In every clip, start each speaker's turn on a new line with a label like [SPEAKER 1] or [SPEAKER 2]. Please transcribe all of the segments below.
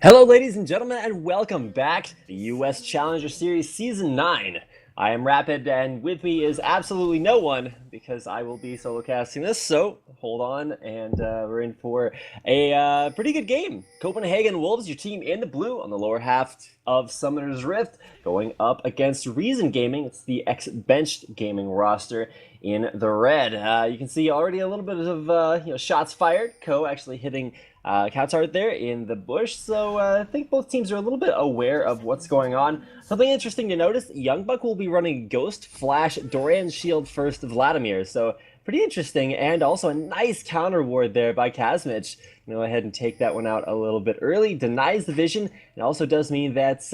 [SPEAKER 1] Hello, ladies and gentlemen, and welcome back to the US Challenger Series Season 9. I am Rapid, and with me is absolutely no one, because I will be solo casting this, so hold on, and we're in for a pretty good game. Copenhagen Wolves, your team in the blue on the lower half of Summoner's Rift, going up against Reason Gaming. It's the ex-benched gaming roster in the red. You can see already a little bit of shots fired. Co actually hitting Countard there in the bush, so I think both teams are a little bit aware of what's going on. Something interesting to notice, Youngbuck will be running Ghost, Flash, Dorian, Shield first, Vladimir, so pretty interesting, and also a nice counter ward there by Kazmich. Go ahead and take that one out a little bit early, denies the vision, and also does mean that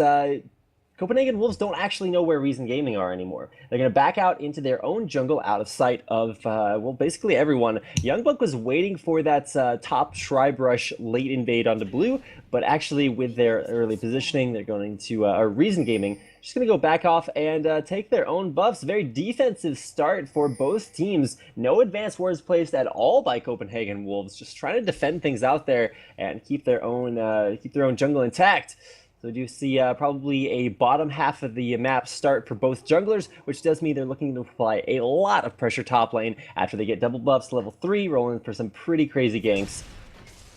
[SPEAKER 1] Copenhagen Wolves don't actually know where Reason Gaming are anymore. They're going to back out into their own jungle out of sight of, well, basically everyone. Youngbuck was waiting for that top Shrine Rush late invade onto blue, but actually with their early positioning, they're going to, Reason Gaming, just going to go back off and take their own buffs. Very defensive start for both teams. No advanced wards placed at all by Copenhagen Wolves, just trying to defend things out there and keep their own jungle intact. So we do see probably a bottom half of the map start for both junglers, which does mean they're looking to apply a lot of pressure top lane after they get double buffs level 3, rolling for some pretty crazy ganks.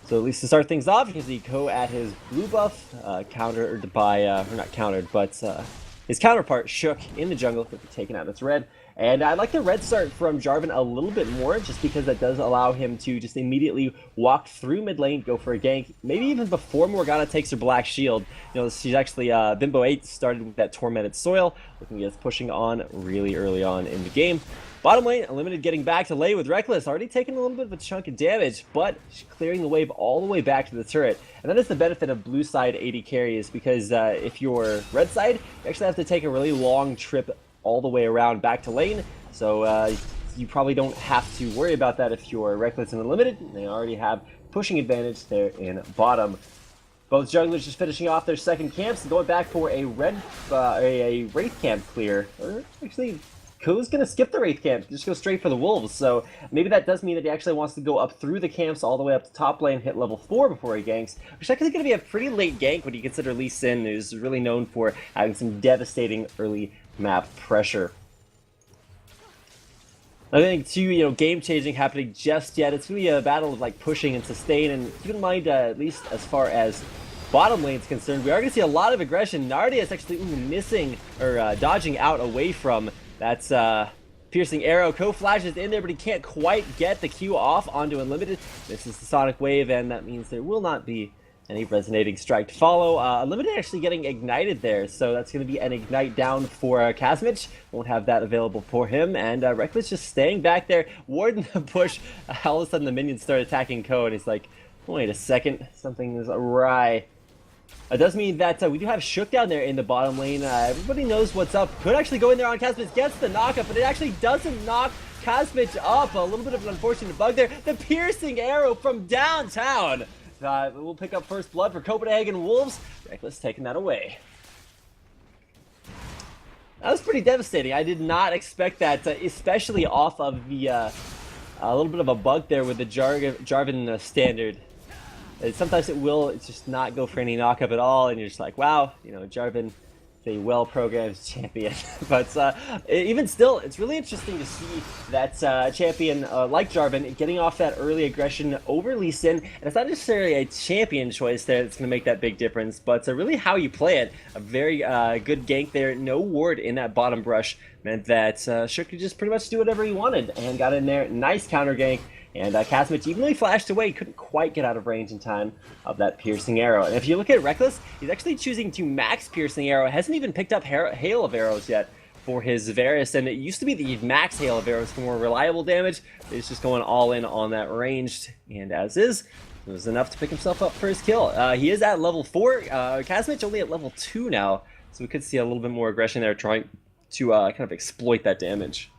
[SPEAKER 1] So at least to start things off, you can see Ko at his blue buff, countered by, or not countered, but his counterpart Shook in the jungle, taken out its red. And I like the red start from Jarvan a little bit more, just because that does allow him to just immediately walk through mid lane, go for a gank, maybe even before Morgana takes her black shield. She's actually, Bimbo 8 started with that Tormented Soil, looking at pushing on really early on in the game. Bottom lane, Unlimited getting back to lay with Reckless, already taking a little bit of a chunk of damage, but clearing the wave all the way back to the turret. And that is the benefit of blue side AD carries, because if you're red side, you actually have to take a really long trip all the way around back to lane, so you probably don't have to worry about that if you're Reckless and Unlimited. They already have pushing advantage there in bottom. Both junglers just finishing off their second camps, going back for a Wraith camp clear. Or actually, Ko's going to skip the Wraith camp, just go straight for the Wolves, so maybe that does mean that he actually wants to go up through the camps all the way up to top lane, hit level 4 before he ganks, which is actually going to be a pretty late gank when you consider Lee Sin is really known for having some devastating early map pressure. I think too, game changing happening just yet. It's really a battle of like pushing and sustain, and keep in mind, at least as far as bottom lane is concerned, we are going to see a lot of aggression. Nardia is actually missing or dodging out away from. That's piercing arrow. Ko flashes in there, but he can't quite get the Q off onto Unlimited. This is the Sonic Wave, and that means there will not be any resonating strike to follow. Unlimited actually getting ignited there, so that's going to be an ignite down for Kazmich. Won't have that available for him, and Reckless just staying back there, warding the push. All of a sudden the minions start attacking Ko, and he's like, wait a second, something is awry. It does mean that we do have Shook down there in the bottom lane. Everybody knows what's up. Could actually go in there on Kazmich, gets the knockup, but it actually doesn't knock Kazmich up. A little bit of an unfortunate bug there. The piercing arrow from downtown. We'll pick up first blood for Copenhagen Wolves. Reckless taking that away. That was pretty devastating. I did not expect that, especially off of the a little bit of a bug there with the Jarvan standard. Sometimes it's just not go for any knockup at all, and you're just like, wow, Jarvan is a well-programmed champion. But even still, it's really interesting to see that champion like Jarvan getting off that early aggression over Lee Sin, and it's not necessarily a champion choice there that's going to make that big difference, but really how you play it. A very good gank there, no ward in that bottom brush, meant that Shook could just pretty much do whatever he wanted, and got in there, nice counter gank. And Kazmich, even though he flashed away, couldn't quite get out of range in time of that piercing arrow. And if you look at Reckless, he's actually choosing to max piercing arrow. Hasn't even picked up hail of arrows yet for his Varus. And it used to be that you'd max hail of arrows for more reliable damage. He's just going all in on that ranged. And as is, it was enough to pick himself up for his kill. He is at level 4. Kazmich only at level 2 now. So we could see a little bit more aggression there, trying to kind of exploit that damage.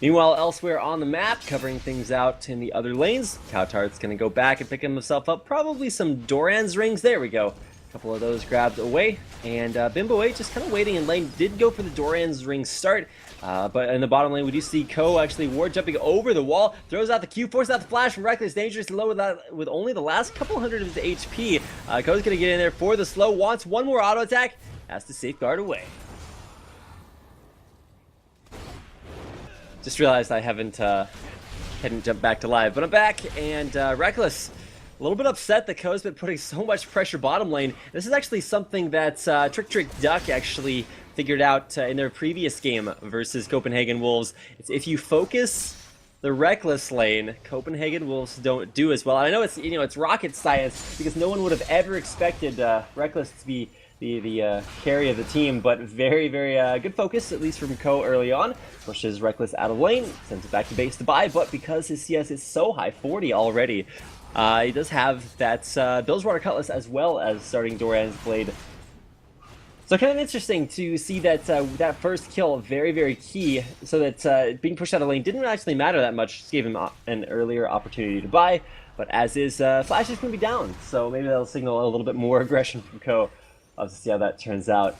[SPEAKER 1] Meanwhile, elsewhere on the map, covering things out in the other lanes, Coutard's going to go back and pick himself up probably some Doran's rings. There we go. A couple of those grabbed away, and Bimbo 8 just kind of waiting in lane. Did go for the Doran's ring start, but in the bottom lane we do see Ko actually ward jumping over the wall, throws out the Q, forces out the flash from Reckless, dangerous low with that, with only the last couple hundred of his HP. Ko's gonna get in there for the slow, wants one more auto attack, has to safeguard away. Just realized I hadn't jumped back to live, but I'm back, and Reckless, a little bit upset that Ko's been putting so much pressure bottom lane. This is actually something that Trick Duck actually figured out in their previous game versus Copenhagen Wolves. It's if you focus the Reckless lane, Copenhagen Wolves don't do as well. And I know it's rocket science because no one would have ever expected Reckless to be the carry of the team, but very, very good focus, at least from Ko early on. Pushes Reckless out of lane, sends it back to base to buy, but because his CS is so high, 40 already, he does have that Billswater Cutlass as well as starting Doran's Blade. So kind of interesting to see that that first kill very, very key, so that being pushed out of lane didn't actually matter that much, just gave him an earlier opportunity to buy, but as is, Flash is going to be down, so maybe that'll signal a little bit more aggression from Ko. I'll have to see how that turns out.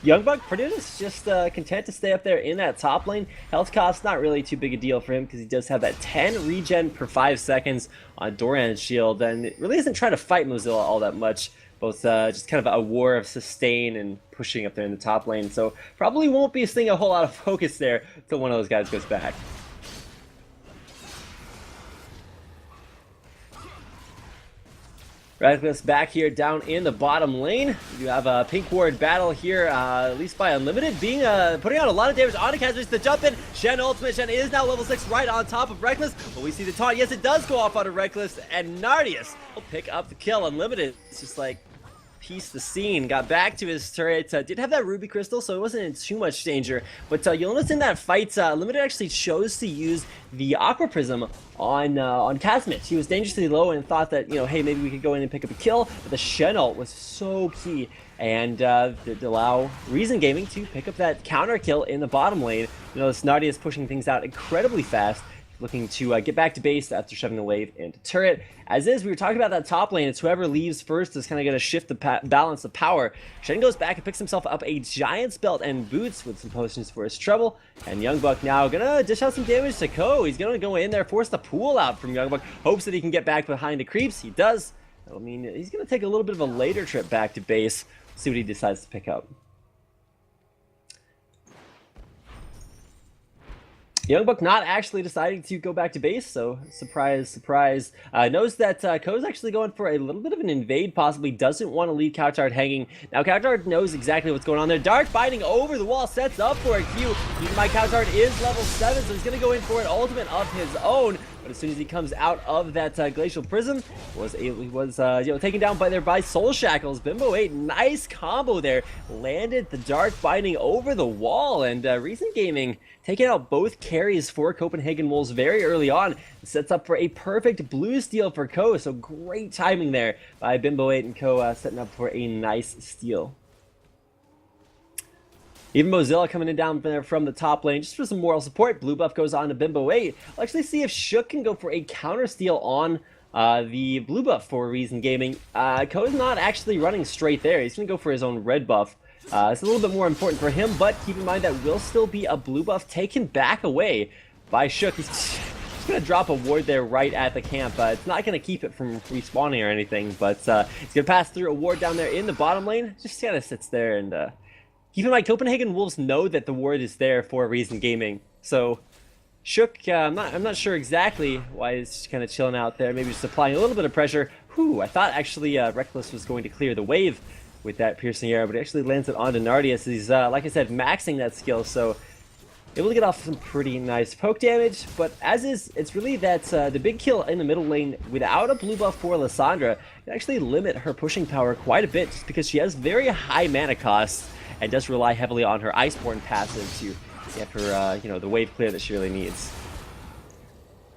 [SPEAKER 1] Youngbug, Perduta's just content to stay up there in that top lane. Health cost, not really too big a deal for him because he does have that 10 regen per 5 seconds on Doran's shield, and it really isn't trying to fight Mozilla all that much. Both just kind of a war of sustain and pushing up there in the top lane, so probably won't be seeing a whole lot of focus there until one of those guys goes back. Reckless back here down in the bottom lane. You have a pink ward battle here, at least by Unlimited, being putting out a lot of damage on Kazers. The jump in, Shen ultimate. Shen is now level 6 right on top of Reckless, but we see the taunt. Yes, it does go off on a Reckless, and Nardius will pick up the kill. Unlimited, it's just like piece the scene, got back to his turret, did have that ruby crystal, so it wasn't in too much danger, but you'll notice in that fight, Limited actually chose to use the Aqua Prism on Kazmich. He was dangerously low and thought that, hey, maybe we could go in and pick up a kill, but the Shen ult was so key, and did allow Reason Gaming to pick up that counter kill in the bottom lane. This Nardia is pushing things out incredibly fast, looking to get back to base after shoving the wave into turret. As is, we were talking about that top lane. It's whoever leaves first is kind of going to shift the balance of power. Shen goes back and picks himself up a Giant's Belt and boots with some potions for his trouble. And Youngbuck now going to dish out some damage to Ko. He's going to go in there, force the pool out from Youngbuck. Hopes that he can get back behind the creeps. He does. I mean, he's going to take a little bit of a later trip back to base. See what he decides to pick up. Youngbuck not actually deciding to go back to base, so surprise, surprise. Knows that Ko's actually going for a little bit of an invade, possibly doesn't want to leave Couchard hanging. Now Couchard knows exactly what's going on there. Dark biting over the wall, sets up for a Q. My Couchard is level 7, so he's going to go in for an ultimate of his own. But as soon as he comes out of that Glacial Prism, he was taken down by Soul Shackles. Bimbo 8, nice combo there. Landed the Dark Binding over the wall, and Reason Gaming taking out both carries for Copenhagen Wolves very early on. Sets up for a perfect blue steal for Ko, so great timing there by Bimbo 8 and Ko setting up for a nice steal. Even Mozilla coming in down there from the top lane just for some moral support. Blue buff goes on to Bimbo 8. I'll actually see if Shook can go for a counter steal on the blue buff for Reason Gaming. Ko's not actually running straight there. He's going to go for his own red buff. It's a little bit more important for him, but keep in mind that will still be a blue buff taken back away by Shook. He's just going to drop a ward there right at the camp. It's not going to keep it from respawning or anything, but he's going to pass through a ward down there in the bottom lane. Just kind of sits there and... keep in mind, Copenhagen Wolves know that the ward is there for Reason Gaming. So, Shook, I'm not sure exactly why he's just kind of chilling out there. Maybe just applying a little bit of pressure. Whew, I thought actually Reckless was going to clear the wave with that piercing arrow, but it actually lands it onto Nardius. He's, like I said, maxing that skill, so able to get off some pretty nice poke damage. But as is, it's really that the big kill in the middle lane without a blue buff for Lissandra can actually limit her pushing power quite a bit, just because she has very high mana costs and does rely heavily on her Iceborne passive to get her, the wave clear that she really needs.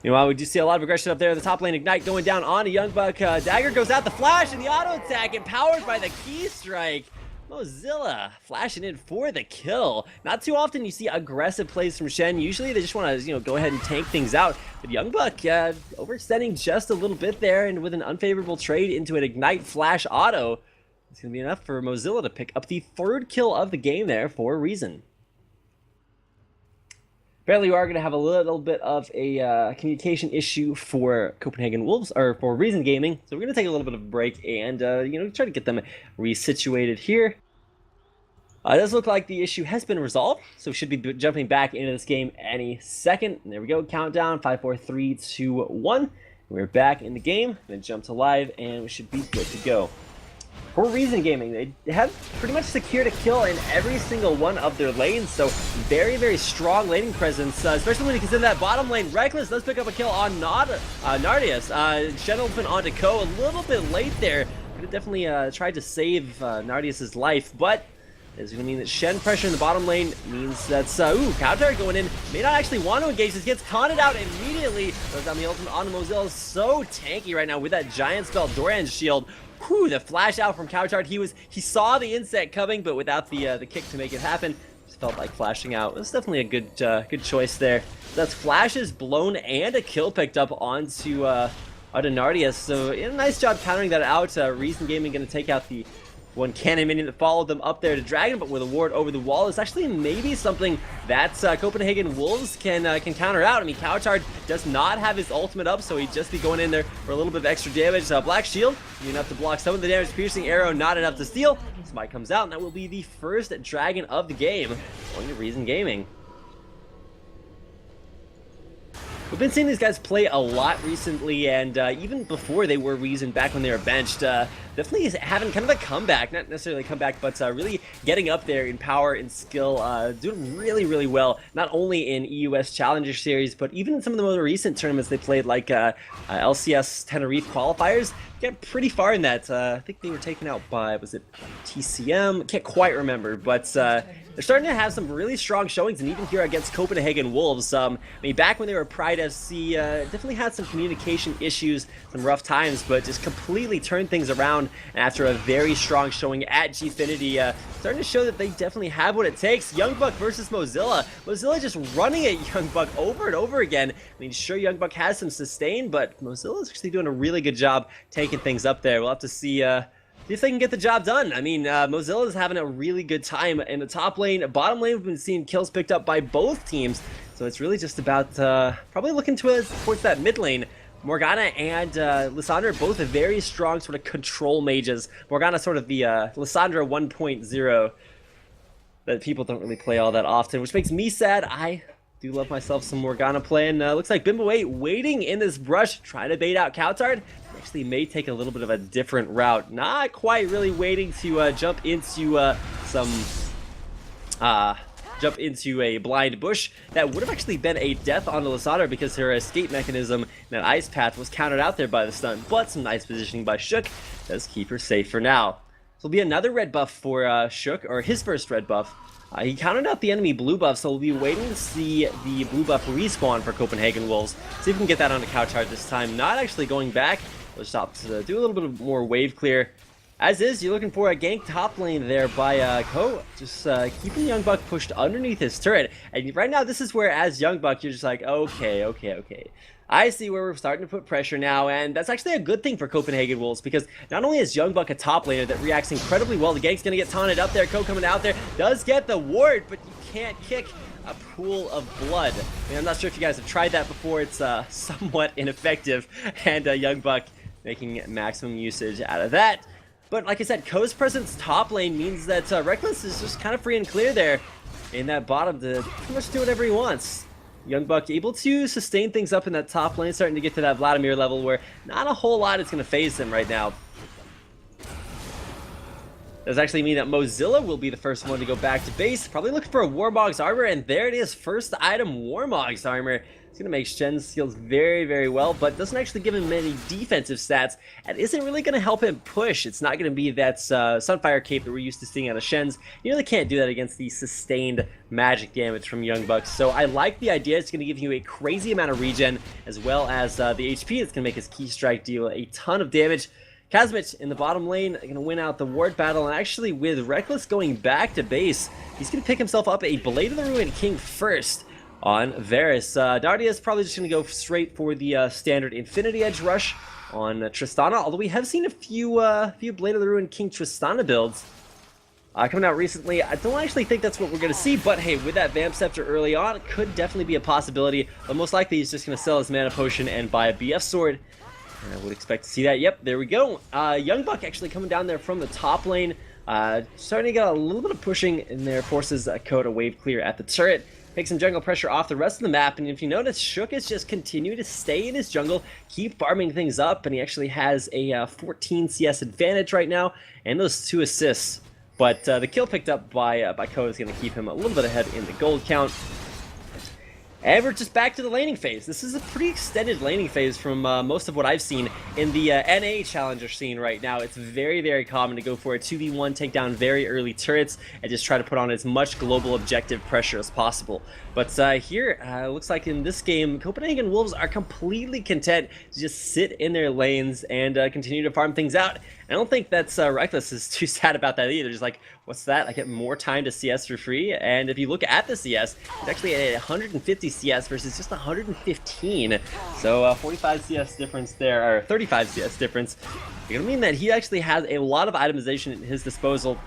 [SPEAKER 1] Meanwhile, we do see a lot of aggression up there in the top lane. Ignite going down on a Youngbuck. Dagger goes out, the flash and the auto attack, empowered by the key strike. Mozilla flashing in for the kill. Not too often you see aggressive plays from Shen. Usually they just want to, go ahead and tank things out. But Youngbuck overextending just a little bit there, and with an unfavorable trade into an Ignite flash auto, It's going to be enough for Mozilla to pick up the 3rd kill of the game there for Reason. Apparently, we are going to have a little bit of a communication issue for Copenhagen Wolves, or for Reason Gaming. So we're going to take a little bit of a break and, try to get them resituated here. It does look like the issue has been resolved, so we should be jumping back into this game any second. And there we go, countdown, 5, 4, 3, 2, 1. We're back in the game. Going to jump to live, and we should be good to go. For Reason Gaming, they have pretty much secured a kill in every single one of their lanes, so very, very strong laning presence, especially when you consider that bottom lane. Reckless does pick up a kill on Nardius. Gentleman onto Ko a little bit late there. Could have definitely tried to save Nardius' life, but it's going to mean that Shen pressure in the bottom lane means that's, counter going in. May not actually want to engage. This gets taunted out immediately. Goes down the ultimate on Mozilla. So tanky right now with that giant spell, Doran's shield. Whew, the flash out from Couchard. He saw the insect coming, but without the kick to make it happen. Just felt like flashing out. It was definitely a good choice there. That's flashes blown and a kill picked up onto Nardius. So a nice job countering that out. Reason Gaming going to take out the one cannon minion that followed them up there to Dragon, but with a ward over the wall is actually maybe something that Copenhagen Wolves can counter out. I mean, Couchard does not have his ultimate up, so he'd just be going in there for a little bit of extra damage. Black Shield, enough to block some of the damage. Piercing Arrow, not enough to steal. Smite comes out, and that will be the first Dragon of the game, going to Reason Gaming. We've been seeing these guys play a lot recently, and even before they were Reason, back when they were benched, definitely having kind of a comeback, not necessarily a comeback, but really getting up there in power and skill, doing really, really well, not only in EUS Challenger Series, but even in some of the more recent tournaments they played, like LCS Tenerife qualifiers. Get pretty far in that. I think they were taken out by, was it TCM? Can't quite remember, but they're starting to have some really strong showings, and even here against Copenhagen Wolves. I mean, back when they were Pride FC, definitely had some communication issues, some rough times, but just completely turned things around after a very strong showing at Gfinity. Starting to show that they definitely have what it takes. Youngbuck versus Mozilla. Mozilla just running at Youngbuck over and over again. I mean, sure, Youngbuck has some sustain, but Mozilla's actually doing a really good job taking things up there. We'll have to see if they can get the job done. I mean, Mozilla is having a really good time in the top lane. Bottom lane, we've been seeing kills picked up by both teams, so it's really just about probably looking towards that mid lane. Morgana and Lissandra, both very strong sort of control mages. Morgana sort of the Lissandra 1.0 that people don't really play all that often, which makes me sad. I do love myself some Morgana playing. Looks like Bimbo 8 waiting in this brush, trying to bait out Countard. Actually may take a little bit of a different route. Not quite really waiting to jump into jump into a blind bush. That would have actually been a death on Lissandra because her escape mechanism, that ice path, was countered out there by the stun. But some nice positioning by Shook does keep her safe for now. So it'll be another red buff for Shook, or his first red buff. He countered out the enemy blue buff, so we'll be waiting to see the blue buff respawn for Copenhagen Wolves. See if we can get that on the Couchard this time. Not actually going back. Let's stop to do a little bit of more wave clear. As is, you're looking for a gank top lane there by Ko. Just keeping Youngbuck pushed underneath his turret. And right now, this is where, as Youngbuck, you're just like, okay. I see where we're starting to put pressure now, and that's actually a good thing for Copenhagen Wolves, because not only is Youngbuck a top laner that reacts incredibly well, the gank's going to get taunted up there. Ko coming out there, does get the ward, but you can't kick a pool of blood. I mean, I'm not sure if you guys have tried that before. It's somewhat ineffective, and Youngbuck making maximum usage out of that. But like I said, Ko's presence top lane means that Reckless is just kind of free and clear there in that bottom to pretty much do whatever he wants. Youngbuck able to sustain things up in that top lane, starting to get to that Vladimir level where not a whole lot is going to phase him right now. Does actually mean that Mozilla will be the first one to go back to base. Probably looking for a Warmog's armor, and there it is. First item, Warmog's armor. It's going to make Shen's skills very, very well, but doesn't actually give him many defensive stats, and isn't really going to help him push. It's not going to be that Sunfire Cape that we're used to seeing out of Shen's. You really can't do that against the sustained magic damage from Youngbuck. So I like the idea. It's going to give you a crazy amount of regen, as well as the HP. It's going to make his key strike deal a ton of damage. Kazmich in the bottom lane, going to win out the ward battle, and actually with Reckless going back to base, he's going to pick himself up a Blade of the Ruined King first on Varus. Dardia is probably just going to go straight for the standard Infinity Edge rush on Tristana, although we have seen a few Blade of the Ruined King Tristana builds coming out recently. I don't actually think that's what we're going to see, but hey, with that Vamp Scepter early on, it could definitely be a possibility, but most likely he's just going to sell his Mana Potion and buy a BF Sword. And I would expect to see that. Yep, there we go. Young Buck actually coming down there from the top lane, starting to get a little bit of pushing in there, forces Ko to wave clear at the turret. Take some jungle pressure off the rest of the map, and if you notice, Shook is just continue to stay in his jungle, keep farming things up, and he actually has a 14 CS advantage right now, and those 2 assists. But the kill picked up by Ko is going to keep him a little bit ahead in the gold count. And we're just back to the laning phase. This is a pretty extended laning phase from most of what I've seen in the NA Challenger scene right now. It's very, very common to go for a 2v1, take down very early turrets, and just try to put on as much global objective pressure as possible. But here, it looks like in this game, Copenhagen Wolves are completely content to just sit in their lanes and continue to farm things out. I don't think that's Reckless is too sad about that either. Just like, what's that? I get more time to CS for free. And if you look at the CS, it's actually at 150 CS versus just 115. So 45 CS difference there, or 35 CS difference. You're gonna mean that he actually has a lot of itemization at his disposal.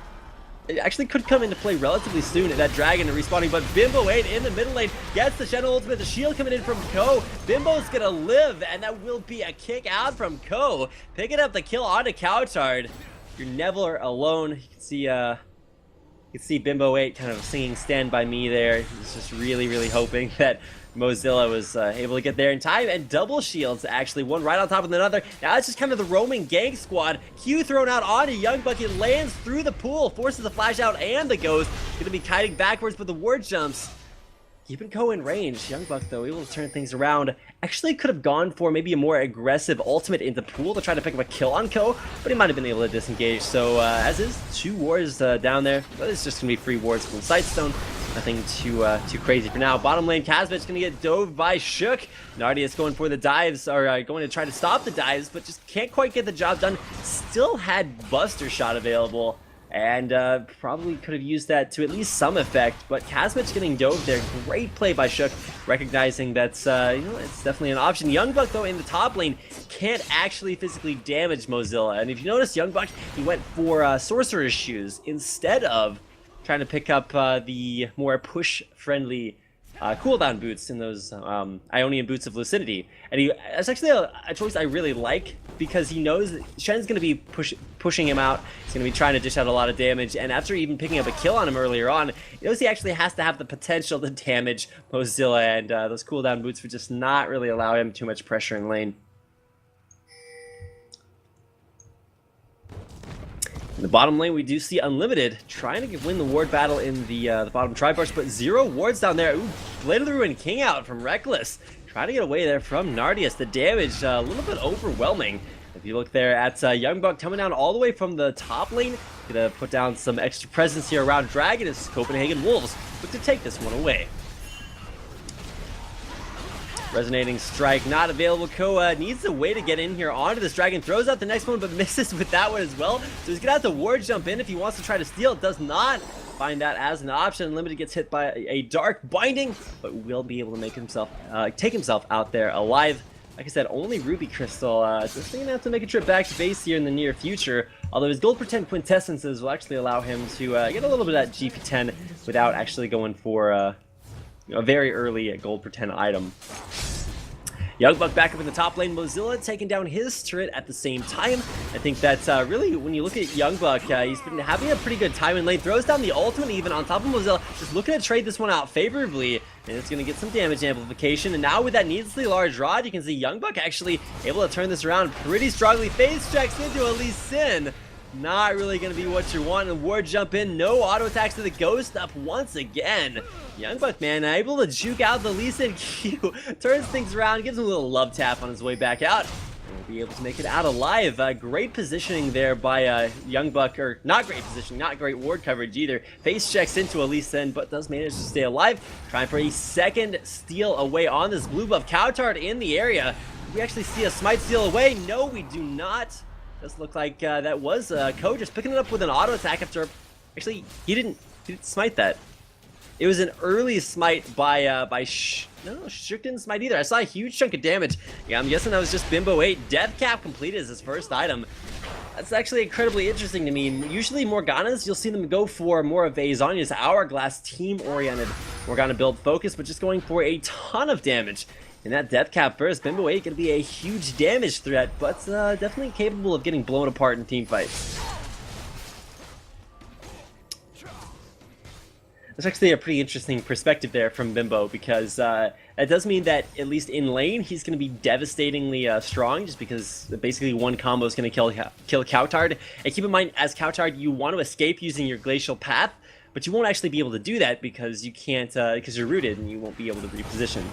[SPEAKER 1] It actually could come into play relatively soon at that dragon respawning, but Bimbo 8 in the middle lane gets the Shadow Ultimate, the shield coming in from Ko. Bimbo's gonna live, and that will be a kick out from Ko. Picking up the kill onto Cowtard. You're never alone. You can see Bimbo 8 kind of singing Stand By Me there. He's just really, really hoping that Mozilla was able to get there in time, and double shields actually, one right on top of another. Now it's just kind of the roaming gang squad. Q thrown out onto Young Buck. It lands through the pool, forces the flash out and the ghost. Gonna be kiting backwards, but the ward jumps. Keeping Ko in range. Young Buck, though, able to turn things around. Actually could have gone for maybe a more aggressive ultimate into pool to try to pick up a kill on Ko, but he might have been able to disengage. So, as is, 2 wards down there. But it's just going to be free wards from Sightstone. Nothing too crazy for now. Bottom lane, Kazbek's going to get dove by Shook. Nardius going for the dives, or going to try to stop the dives, but just can't quite get the job done. Still had Buster Shot available. And probably could have used that to at least some effect, but Kazbek's getting dove there. Great play by Shook, recognizing that's it's definitely an option. Young Buck, though, in the top lane can't actually physically damage Mozilla, and if you notice, Young Buck, he went for Sorcerer's Shoes instead of trying to pick up the more push-friendly cooldown boots in those Ionian Boots of Lucidity. And that's actually a choice I really like, because he knows that Shen's going to be pushing him out. He's going to be trying to dish out a lot of damage, and after even picking up a kill on him earlier on, he knows he actually has to have the potential to damage Mozilla, and those cooldown boots would just not really allow him too much pressure in lane. In the bottom lane, we do see Unlimited trying to win the ward battle in the bottom Triforce, but 0 wards down there. Ooh, Blade of the Ruined King out from Reckless. Trying to get away there from Nardius. The damage a little bit overwhelming. If you look there at Young Buck coming down all the way from the top lane, gonna put down some extra presence here around Dragon as Copenhagen Wolves look to take this one away. Resonating Strike not available. Ko needs a way to get in here onto this dragon. Throws out the next one, but misses with that one as well. So he's gonna have to ward jump in if he wants to try to steal. It does not find that as an option. Limited gets hit by a dark binding, but will be able to make himself take himself out there alive. Like I said, only Ruby Crystal. So he's gonna have to make a trip back to base here in the near future. Although his Gold Pretend Quintessences will actually allow him to get a little bit of that GP10 without actually going for a very early Gold Pretend item. Young Buck back up in the top lane. Mozilla taking down his turret at the same time. I think that's really, when you look at Young Buck, he's been having a pretty good time in lane. Throws down the ultimate even on top of Mozilla. Just looking to trade this one out favorably. And it's going to get some damage amplification. And now with that needlessly large rod, you can see Young Buck actually able to turn this around pretty strongly. Phase checks into Elise Sin. Not really going to be what you want. And ward jump in. No auto attacks to the ghost up once again. Young Buck, man, able to juke out the Lee Sin Q. Turns things around, gives him a little love tap on his way back out. And will be able to make it out alive. Great positioning there by Young Buck, or not great positioning, not great ward coverage either. Face checks into Elise Sin, but does manage to stay alive. Trying for a second steal away on this blue buff. Cowtard in the area. Do we actually see a smite steal away? No, we do not. Does look like that was Ko just picking it up with an auto attack after. Actually, he didn't smite that. It was an early smite by no, Shook didn't smite either. I saw a huge chunk of damage. Yeah, I'm guessing that was just Bimbo 8. Death Cap completed as his first item. That's actually incredibly interesting to me. Usually Morganas, you'll see them go for more of a Zhonya's Hourglass team-oriented Morgana build focus, but just going for a ton of damage. In that Death Cap burst, Bimbo 8 going to be a huge damage threat, but definitely capable of getting blown apart in team fights. That's actually a pretty interesting perspective there from Bimbo, because that does mean that, at least in lane, he's going to be devastatingly strong, just because basically one combo is going to kill Coutard. And keep in mind, as Coutard, you want to escape using your Glacial Path, but you won't actually be able to do that because you can't, because you're rooted and you won't be able to reposition.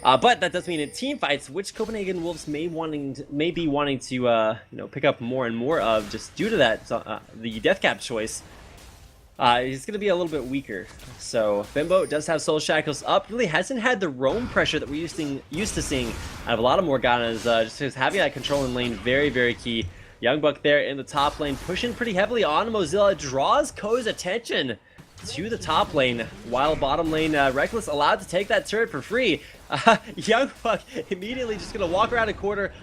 [SPEAKER 1] But that does mean in team fights, which Copenhagen Wolves may be wanting to you know, pick up more and more of, just due to that the Death Cap choice. He's going to be a little bit weaker. So Bimbo does have Soul Shackles up. Really hasn't had the roam pressure that we're used to seeing out of a lot of Morganas. Just because having that control in lane, very, very key. Young Buck there in the top lane, pushing pretty heavily on Mozilla. Draws Ko's attention to the top lane, while bottom lane Reckless allowed to take that turret for free. Young Buck immediately just going to walk around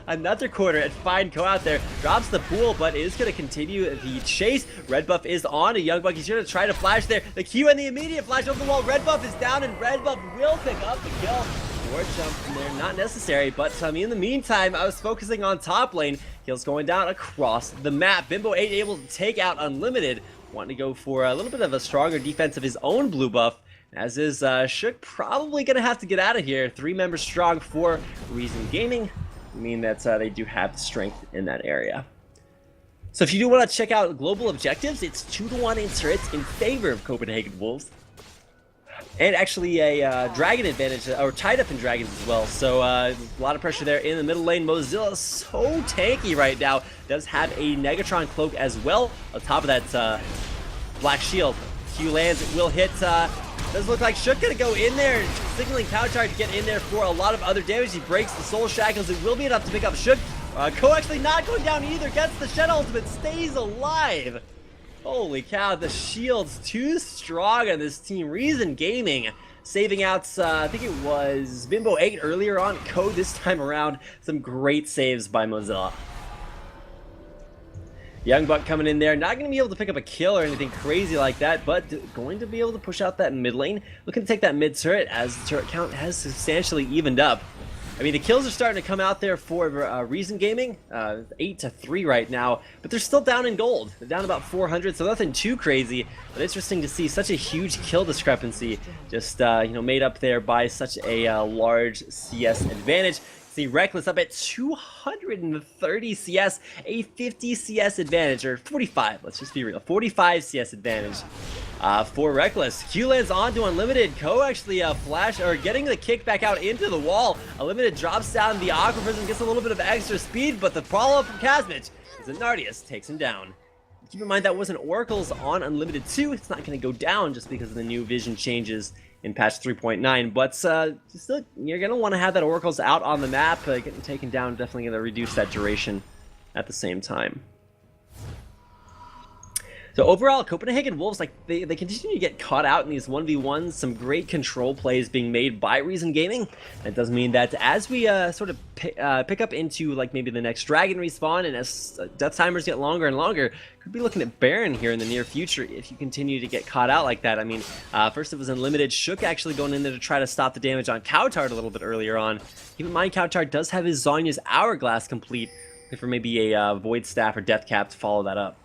[SPEAKER 1] another corner, and find Ko out there. Drops the pool, but is going to continue the chase. Red buff is on to Young Buck. He's going to try to flash there. The Q and the immediate flash over the wall. Red buff is down, and Red buff will pick up the kill. More jump from there, not necessary, but in the meantime, I was focusing on top lane. Kills going down across the map. Bimbo 8 able to take out Unlimited. Wanting to go for a little bit of a stronger defense of his own blue buff, as is Shook probably going to have to get out of here. 3 members strong for Reason Gaming. I mean that they do have the strength in that area. So if you do want to check out global objectives, it's 2-to-1 in turrets in favor of Copenhagen Wolves. And actually a dragon advantage, or tied up in dragons as well. So a lot of pressure there in the middle lane. Mozilla so tanky right now. Does have a Negatron cloak as well. On top of that black shield. Q lands, it will hit. Does look like Shook gonna go in there, signaling Coutard to get in there for a lot of other damage. He breaks the Soul Shackles. It will be enough to pick up Shook. Ko actually not going down either. Gets the Shed Ultimate, stays alive. Holy cow, the shield's too strong on this team. Reason Gaming saving out, I think it was Bimbo 8 earlier on. Ko this time around. Some great saves by Mozilla. Young Buck coming in there, not going to be able to pick up a kill or anything crazy like that, but going to be able to push out that mid lane. Looking to take that mid turret, as the turret count has substantially evened up. I mean, the kills are starting to come out there for Reason Gaming, 8-3 right now, but they're still down in gold. They're down about 400, so nothing too crazy, but interesting to see such a huge kill discrepancy, just you know, made up there by such a large CS advantage. See Reckless up at 230 CS, a 50 CS advantage, or 45, let's just be real, 45 CS advantage for Reckless. Q lands onto Unlimited. Ko actually flash, or getting the kick back out into the wall. Unlimited drops down the Aqua Prism, gets a little bit of extra speed, but the follow-up from Kazmich is Nardius takes him down. Keep in mind that wasn't Oracle's on Unlimited 2. It's not going to go down just because of the new vision changes in patch 3.9, but still, you're going to want to have that Oracle's out on the map. Getting taken down, definitely going to reduce that duration at the same time. So overall, Copenhagen Wolves, like they continue to get caught out in these 1v1s. Some great control plays being made by Reason Gaming. That does mean that as we sort of pick up into like maybe the next dragon respawn, and as death timers get longer and longer, could be looking at Baron here in the near future if you continue to get caught out like that. I mean, first it was Unlimited. Shook actually going in there to try to stop the damage on Coutard a little bit earlier on. Keep in mind, Coutard does have his Zhonya's Hourglass complete, for maybe a Void Staff or Death Cap to follow that up.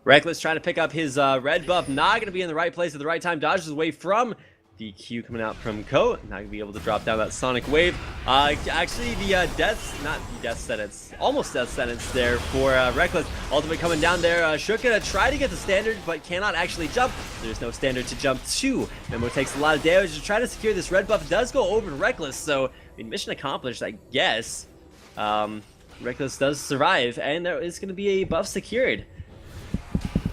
[SPEAKER 1] Reckless trying to pick up his red buff, not going to be in the right place at the right time, dodges away from the Q coming out from Ko, not going to be able to drop down that Sonic Wave. Actually, the death sentence, almost death sentence there for Reckless. Ultimate coming down there. Shook going to try to get the standard, but cannot actually jump. There's no standard to jump to. Memo takes a lot of damage to try to secure this red buff. It does go over to Reckless, so I mean, mission accomplished, I guess. Reckless does survive, and there is going to be a buff secured.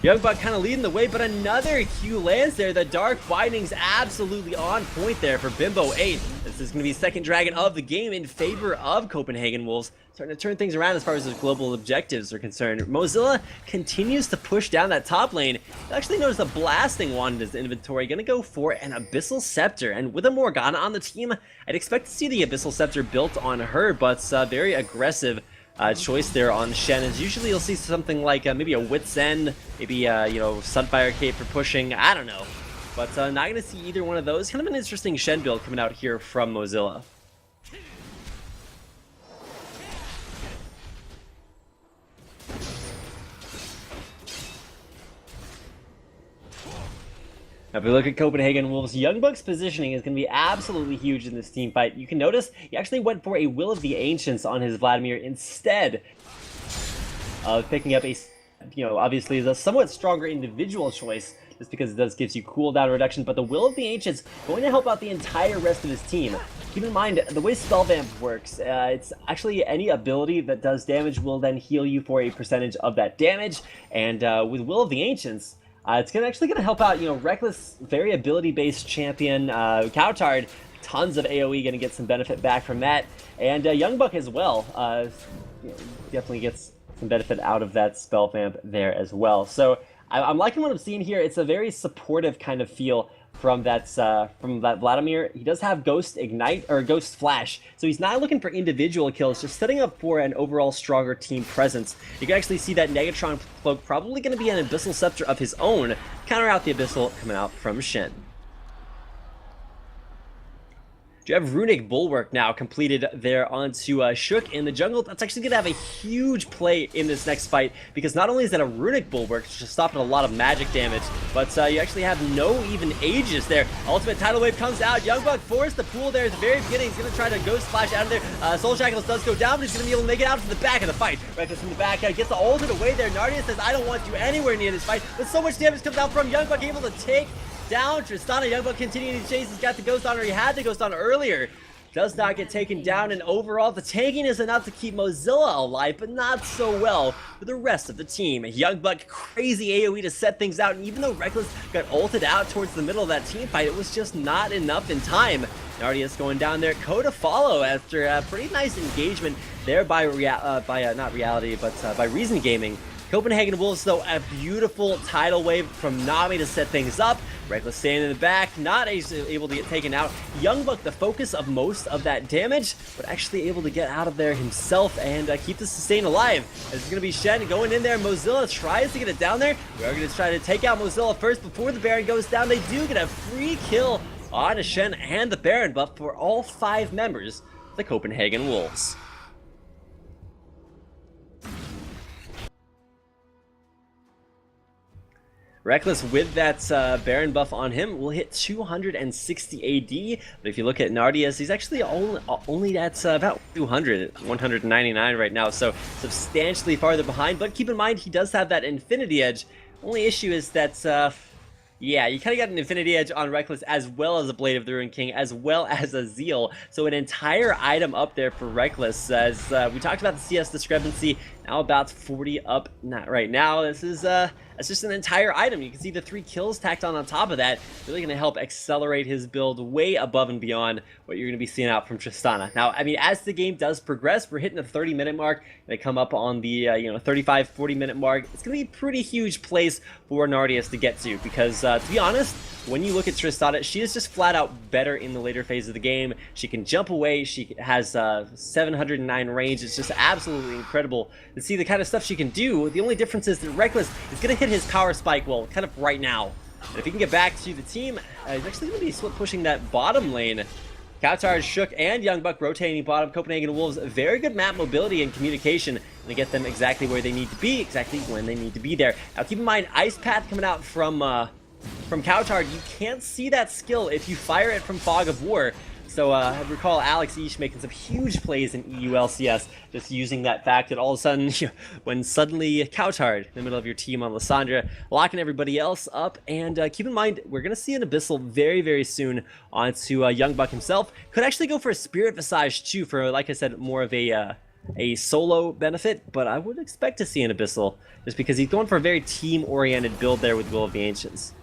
[SPEAKER 1] Young Buck kind of leading the way, but another Q lands there. The Dark Binding's absolutely on point there for Bimbo 8. This is going to be second dragon of the game in favor of Copenhagen Wolves. Starting to turn things around as far as his global objectives are concerned. Mozilla continues to push down that top lane. I actually noticed a blasting wand in his inventory. Going to go for an Abyssal Scepter. And with a Morgana on the team, I'd expect to see the Abyssal Scepter built on her, but very aggressive choice there on Shen. As usually you'll see something like maybe a Wit's End, maybe you know, Sunfire Cape for pushing, I don't know. But not going to see either one of those. Kind of an interesting Shen build coming out here from Mozilla. Now, if we look at Copenhagen Wolves, Young Buck's positioning is going to be absolutely huge in this team fight. You can notice he actually went for a Will of the Ancients on his Vladimir instead of picking up a, you know, obviously the somewhat stronger individual choice, just because it does gives you cooldown reduction, but the Will of the Ancients going to help out the entire rest of his team. Keep in mind, the way Spellvamp works, it's actually any ability that does damage will then heal you for a percentage of that damage, and with Will of the Ancients, it's actually going to help out, you know, Reckless, very ability-based champion, Cowtard, tons of AoE, going to get some benefit back from that, and Young Buck as well, you know, definitely gets some benefit out of that spell vamp there as well. So I'm liking what I'm seeing here. It's a very supportive kind of feel from that Vladimir. He does have Ghost Ignite, or Ghost Flash, so he's not looking for individual kills, just setting up for an overall stronger team presence. You can actually see that Negatron Cloak probably going to be an Abyssal Scepter of his own, counter out the Abyssal coming out from Shen. You have Runic Bulwark now completed there onto Shook in the jungle. That's actually going to have a huge play in this next fight, because not only is that a Runic Bulwark, just stopping a lot of magic damage, but you actually have no even Aegis there. Ultimate Tidal Wave comes out. Young Buck forced the pool there at the very beginning. He's going to try to Ghost Flash out of there. Soul Shackles does go down, but he's going to be able to make it out to the back of the fight. Reckless from the back, gets the ultimate away there. Narnia says, I don't want you anywhere near this fight, but so much damage comes out from Young Buck, able to take down Tristana. Young Buck continuing to chase. He's got the Ghost on her. He had the Ghost on earlier. Does not get taken down, and overall the tanking is enough to keep Mozilla alive, but not so well for the rest of the team. Young Buck, crazy AoE to set things out, and even though Reckless got ulted out towards the middle of that team fight, it was just not enough in time. Nardius going down there, to follow after a pretty nice engagement there by not Reality, but by Reason Gaming. Copenhagen Wolves, though, a beautiful tidal wave from Nami to set things up. Reckless staying in the back, not able to get taken out. Young Buck, the focus of most of that damage, but actually able to get out of there himself and keep the sustain alive. It's going to be Shen going in there. Mozilla tries to get it down there. We are going to try to take out Mozilla first before the Baron goes down. They do get a free kill on Shen and the Baron buff for all 5 members of the Copenhagen Wolves. Reckless with that Baron buff on him will hit 260 AD, but if you look at Nardius, he's actually only at about 199 right now, so substantially farther behind. But keep in mind, he does have that Infinity Edge. Only issue is that yeah, you kind of got an Infinity Edge on Reckless, as well as a Blade of the Ruined King, as well as a Zeal. So an entire item up there for Reckless. As we talked about the CS discrepancy, now about 40 up right now. This is it's just an entire item. You can see the 3 kills tacked on top of that. Really going to help accelerate his build way above and beyond what you're going to be seeing out from Tristana. Now, I mean, as the game does progress, we're hitting the 30-minute mark. They come up on the 35, 40-minute mark. It's going to be a pretty huge place for Nardius to get to, because to be honest, when you look at Tristana, she is just flat out better in the later phase of the game. She can jump away. She has 709 range. It's just absolutely incredible to see the kind of stuff she can do. The only difference is that Reckless is going to hit his power spike, well, kind of right now. And if he can get back to the team, he's actually going to be split pushing that bottom lane. Cowtard, Shook, and Young Buck rotating bottom. Copenhagen Wolves, very good map mobility and communication, and to get them exactly where they need to be, exactly when they need to be there. Now, keep in mind, Ice Path coming out from Cowtard. You can't see that skill if you fire it from Fog of War. So I recall Alex Ish making some huge plays in EU LCS, just using that fact that all of a sudden, when suddenly Cowtard in the middle of your team on Lysandra, locking everybody else up. And keep in mind, we're going to see an Abyssal very, very soon onto Young Buck himself. Could actually go for a Spirit Visage too, for, like I said, more of a a solo benefit, but I would expect to see an Abyssal, just because he's going for a very team-oriented build there with Will of the Ancients.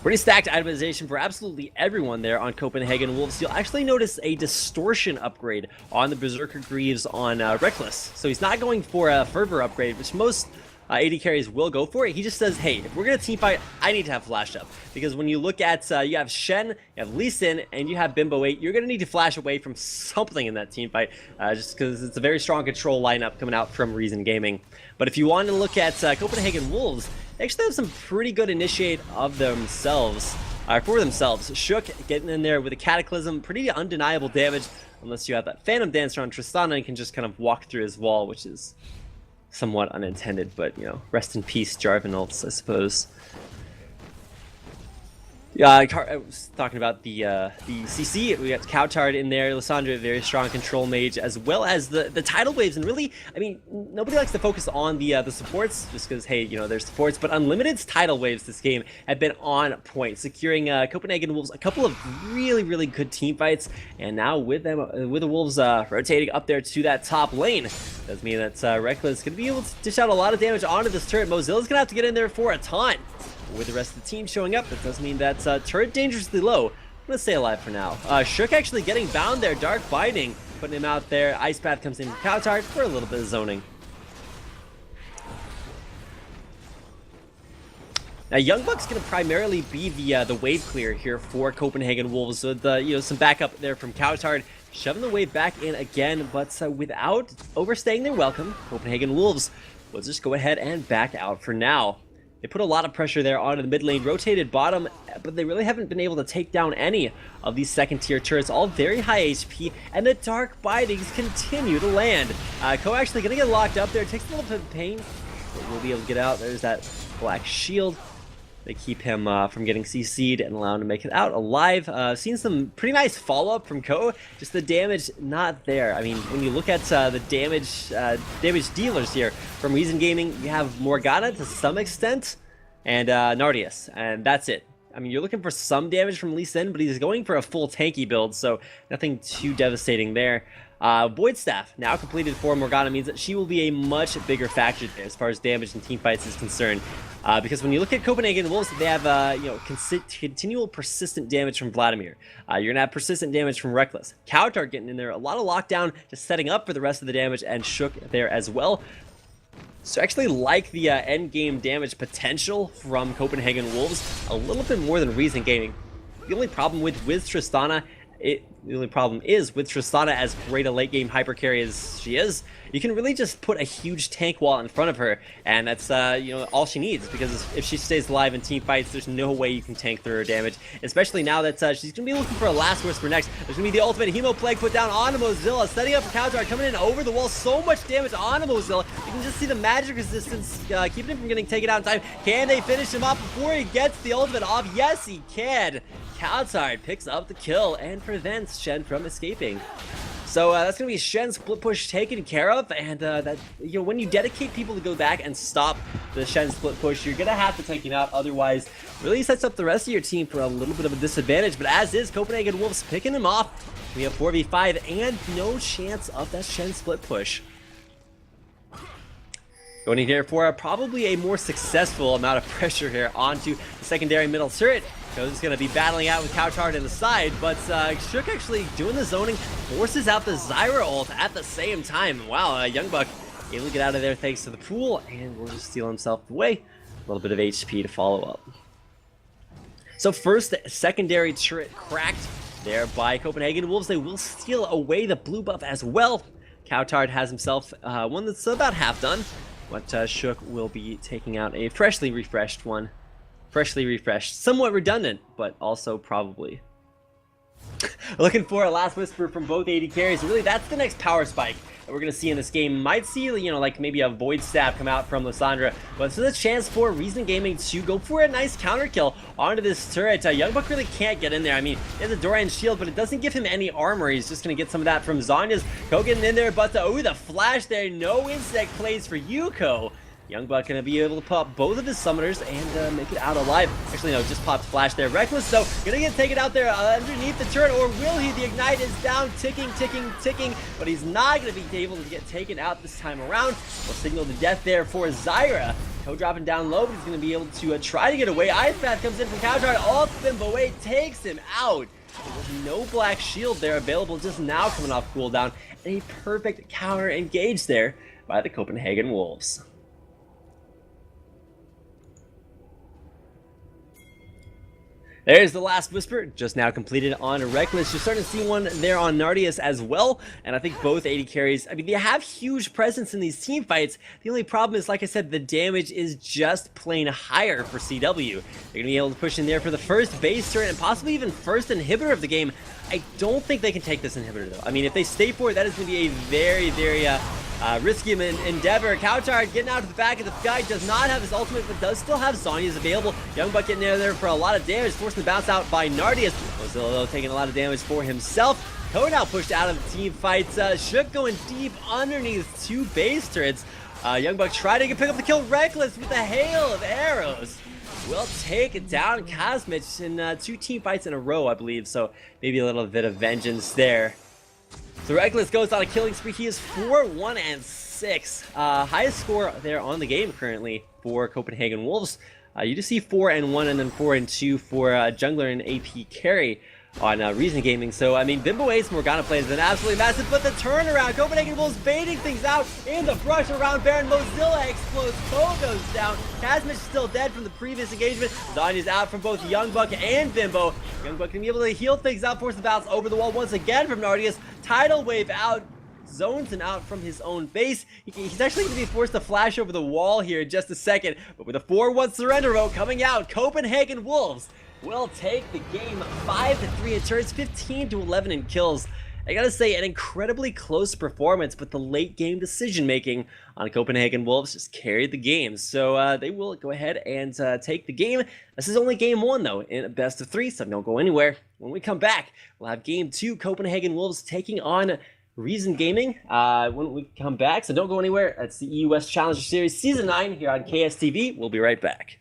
[SPEAKER 1] Pretty stacked itemization for absolutely everyone there on Copenhagen Wolves. You'll actually notice a distortion upgrade on the Berserker Greaves on Reckless. So he's not going for a Fervor upgrade, which most AD carries will go for it. He just says, hey, if we're going to team fight, I need to have flash up. Because when you look at, you have Shen, you have Lee Sin, and you have Bimbo 8, you're going to need to flash away from something in that team fight, just because it's a very strong control lineup coming out from Reason Gaming. But if you want to look at Copenhagen Wolves, they actually have some pretty good initiate of themselves, for themselves. Shook getting in there with a Cataclysm, pretty undeniable damage, unless you have that Phantom Dancer on Tristana and can just kind of walk through his wall, which is somewhat unintended, but, you know, rest in peace, Jarvan ults, I suppose. Yeah, I was talking about the CC. We got Cowtard in there, Lissandra, very strong control mage, as well as the tidal waves. And really, I mean, nobody likes to focus on the supports, just because, hey, you know, there's supports. But Unlimited's tidal waves this game have been on point, securing Copenhagen Wolves a couple of really, really good team fights. And now with them, with the Wolves rotating up there to that top lane, does mean that Reckless going to be able to dish out a lot of damage onto this turret. Mozilla's going to have to get in there for a ton. With the rest of the team showing up, that does mean that turret dangerously low. I'm going to stay alive for now. Shook actually getting bound there, Dark Binding, putting him out there. Ice Path comes in from Cowtard for a little bit of zoning. Now, Young Buck's going to primarily be the wave clear here for Copenhagen Wolves. So some backup there from Cowtard, shoving the wave back in again, but without overstaying their welcome, Copenhagen Wolves will just go ahead and back out for now. They put a lot of pressure there onto the mid lane, rotated bottom, but they really haven't been able to take down any of these second tier turrets, all very high HP, and the Dark Bindings continue to land. Ko actually going to get locked up there, takes a little bit of pain, but we'll be able to get out. There's that black shield. They keep him from getting CC'd and allow him to make it out alive. Seen some pretty nice follow-up from Ko, just the damage not there. I mean, when you look at the damage dealers here from Reason Gaming, you have Morgana to some extent, and Nardius, and that's it. I mean, you're looking for some damage from Lee Sin, but he's going for a full tanky build, so nothing too devastating there. Void Staff, now completed for Morgana, means that she will be a much bigger factor there as far as damage in teamfights is concerned. Because when you look at Copenhagen Wolves, they have continual persistent damage from Vladimir. You're going to have persistent damage from Reckless. Cowtard getting in there, a lot of lockdown, just setting up for the rest of the damage, and Shook there as well. So I actually like the end game damage potential from Copenhagen Wolves a little bit more than Reason Gaming. The only problem with Tristana, the only problem is with Tristana, as great a late game hyper carry as she is, you can really just put a huge tank wall in front of her, and that's all she needs, because if she stays alive in team fights, there's no way you can tank through her damage, especially now that she's going to be looking for a last whisper next. There's going to be the ultimate Hemo Plague put down onto Mozilla, setting up for Cowtard, coming in over the wall, so much damage onto Mozilla. You can just see the magic resistance keeping him from getting taken out in time. Can they finish him off before he gets the ultimate off? Yes, he can. Cowtard picks up the kill and prevents Shen from escaping. So that's going to be Shen's split push taken care of, and when you dedicate people to go back and stop the Shen split push, you're going to have to take him out. Otherwise, really sets up the rest of your team for a little bit of a disadvantage. But as is, Copenhagen Wolves picking him off. We have 4v5 and no chance of that Shen split push. Going in here for probably a more successful amount of pressure here onto the secondary middle turret. Ko's going to be battling out with Cowtard in the side, but Shook actually doing the zoning, forces out the Zyra ult at the same time. Wow, Young Buck able to get out of there thanks to the pool, and will just steal himself away. A little bit of HP to follow up. So first, secondary turret cracked there by Copenhagen Wolves. They will steal away the blue buff as well. Cowtard has himself one that's about half done, but Shook will be taking out a freshly refreshed one. Freshly refreshed. Somewhat redundant, but also probably. Looking for a last whisper from both AD carries. Really, that's the next power spike that we're going to see in this game. Might see, like maybe a Void Stab come out from Lissandra. But so the chance for Reason Gaming to go for a nice counter kill onto this turret. Young Buck really can't get in there. I mean, he has a Doran shield, but it doesn't give him any armor. He's just going to get some of that from Zonya's. Ko getting in there, but the flash there. No insect plays for Yuko. Youngbuck gonna be able to pop both of his summoners and make it out alive. Actually, no, just popped Flash there. Reckless, so gonna get taken out there underneath the turret, or will he? The Ignite is down, ticking, but he's not gonna be able to get taken out this time around. We'll signal the death there for Zyra. Dropping down low, but he's going to be able to try to get away. Ice Path comes in from Counter, ult Bimbo away, takes him out. There's no black shield there available, just now coming off cooldown. And a perfect counter engage there by the Copenhagen Wolves. There's the last Whisper, just now completed on Reckless. You're starting to see one there on Nardius as well, and I think both AD carries, I mean, they have huge presence in these team fights. The only problem is, like I said, the damage is just plain higher for CW. They're going to be able to push in there for the first base turret and possibly even first inhibitor of the game. I don't think they can take this inhibitor, though. I mean, if they stay for it, that is going to be a very, very risky endeavor. Cowtard getting out to the back of the guy, does not have his ultimate, but does still have Zhonya's available. Youngbuck getting there for a lot of damage, forcing the bounce out by Nardius. Mozilla, though, taking a lot of damage for himself. Code now pushed out of the team fights. Shook going deep underneath two base turrets. Youngbuck trying to pick up the kill. Reckless with a hail of arrows will take down Kazmich in two team fights in a row, I believe. So maybe a little bit of vengeance there. So Reckless goes on a killing spree. He is 4-1-6. Highest score there on the game currently for Copenhagen Wolves. You just see 4-1 and then 4-2 for jungler and AP carry on Reason Gaming. So, I mean, Bimbo Ace Morgana plays has been absolutely massive, but the turnaround, Copenhagen Wolves baiting things out in the brush around Baron. Mozilla explodes, Poe goes down, Kazmich still dead from the previous engagement. Zanya's out from both Youngbuck and Bimbo. Youngbuck can be able to heal things out, force the bounce over the wall once again from Nardius. Tidal Wave out, zones him out from his own base. He's actually going to be forced to flash over the wall here in just a second, but with a 4-1 surrender vote coming out, Copenhagen Wolves will take the game 5-3 in turns, 15-11 in kills. I gotta say, an incredibly close performance, but the late game decision making on Copenhagen Wolves just carried the game. So they will go ahead and take the game. This is only game one, though, in a best of three, so don't go anywhere. When we come back, we'll have game two, Copenhagen Wolves taking on Reason Gaming when we come back. So don't go anywhere. That's the US Challenger Series Season 9 here on KSTV. We'll be right back.